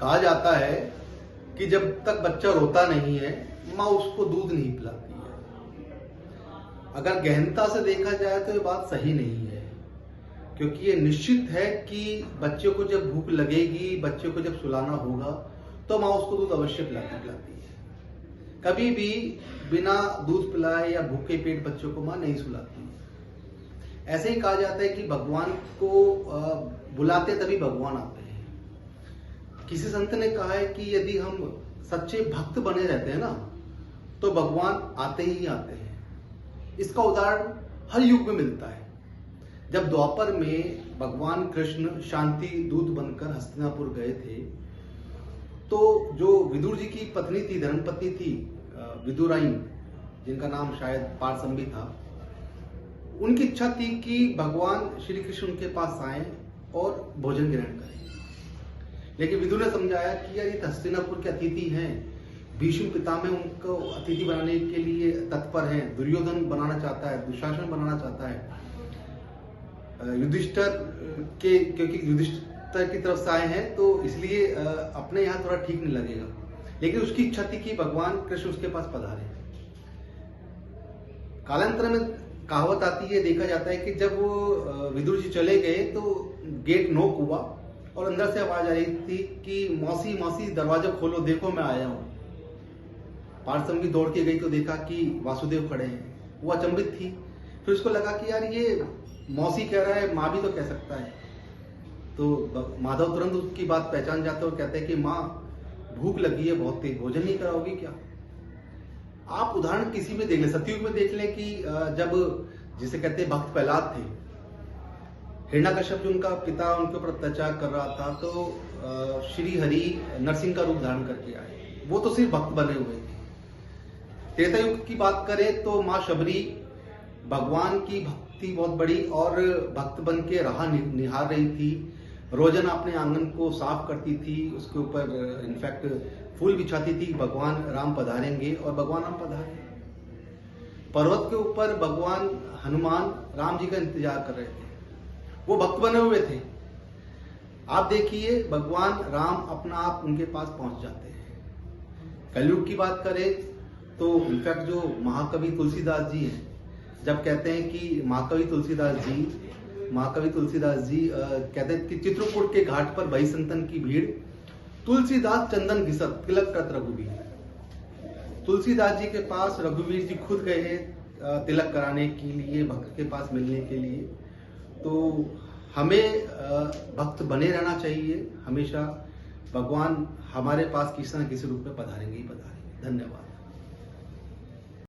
कहा जाता है कि जब तक बच्चा रोता नहीं है माँ उसको दूध नहीं पिलाती है। अगर गहनता से देखा जाए तो ये बात सही नहीं है, क्योंकि ये निश्चित है कि बच्चे को जब भूख लगेगी, बच्चे को जब सुलाना होगा तो माँ उसको दूध अवश्य पिलाती है। कभी भी बिना दूध पिलाए या भूखे पेट बच्चों को माँ नहीं सुलाती है। ऐसे ही कहा जाता है कि भगवान को बुलाते तभी भगवान आते हैं। किसी संत ने कहा है कि यदि हम सच्चे भक्त बने रहते हैं ना तो भगवान आते ही आते हैं। इसका उदाहरण हर युग में मिलता है। जब द्वापर में भगवान कृष्ण शांति दूत बनकर हस्तिनापुर गए थे तो जो विदुर जी की पत्नी थी, धर्मपत्नी थी विदुराई, जिनका नाम शायद पारसंबी था, उनकी इच्छा थी कि भगवान श्री कृष्ण उनके पास आए और भोजन ग्रहण करें। लेकिन विदुर ने समझाया कि यार ये हस्तिनापुर के अतिथि हैं, भीष्म पितामह उनको अतिथि बनाने के लिए तत्पर हैं, दुर्योधन बनाना चाहता है, दुशासन बनाना चाहता है, युधिष्ठिर के क्योंकि युधिष्ठिर की तरफ से आए हैं तो इसलिए अपने यहाँ थोड़ा ठीक नहीं लगेगा। लेकिन उसकी इच्छा थी कि भगवान कृष्ण उसके पास पधारे। कालांतर में कहावत आती है, देखा जाता है कि जब वो विदुर जी चले गए तो गेट नॉक हुआ और अंदर से आवाज आ रही थी कि मौसी मौसी दरवाजा खोलो, देखो मैं आया हूँ। पारसंबी दौड़ के गई तो देखा कि वासुदेव खड़े हैं। वो अचंभित थी। फिर उसको लगा कि यार ये मौसी कह रहा है, माँ भी तो कह सकता है। तो माधव तुरंत उसकी बात पहचान जाते और कहते हैं कि माँ भूख लगी है बहुत तेज, भोजन नहीं कराओगी क्या? आप उदाहरण किसी में देख ले, सतयुग में देख ले कि जब जिसे कहते हैं भक्त प्रहलाद थे, हिरण्याकश्यप जो उनका पिता उनके ऊपर अत्याचार कर रहा था तो श्री हरि नरसिंह का रूप धारण करके आए। वो तो सिर्फ भक्त बने हुए थे। त्रेता युग की बात करें तो माँ शबरी भगवान की भक्ति बहुत बड़ी और भक्त बन के राह निहार रही थी। रोजाना अपने आंगन को साफ करती थी, उसके ऊपर इनफैक्ट फूल बिछाती थी, भगवान राम पधारेंगे, और भगवान राम पधारे। पर्वत के ऊपर भगवान हनुमान राम जी का इंतजार कर रहे थे, वो भक्त बने हुए थे। आप देखिए भगवान राम अपना आप उनके पास पहुंच जाते हैं। कलयुग की बात करें तो इनफैक्ट जो महाकवि तुलसीदास जी हैं, जब कहते हैं कि महाकवि तुलसीदास जी कहते हैं कि चित्रकूट के घाट पर भई संतन की भीड़, तुलसीदास चंदन घिसत तिलक करत रघुवीर। तुलसीदास जी के पास रघुवीर जी खुद गए तिलक कराने के लिए, भक्त के पास मिलने के लिए। तो हमें भक्त बने रहना चाहिए हमेशा। भगवान हमारे पास किसी न किसी रूप में पधारेंगे ही पधारेंगे। धन्यवाद।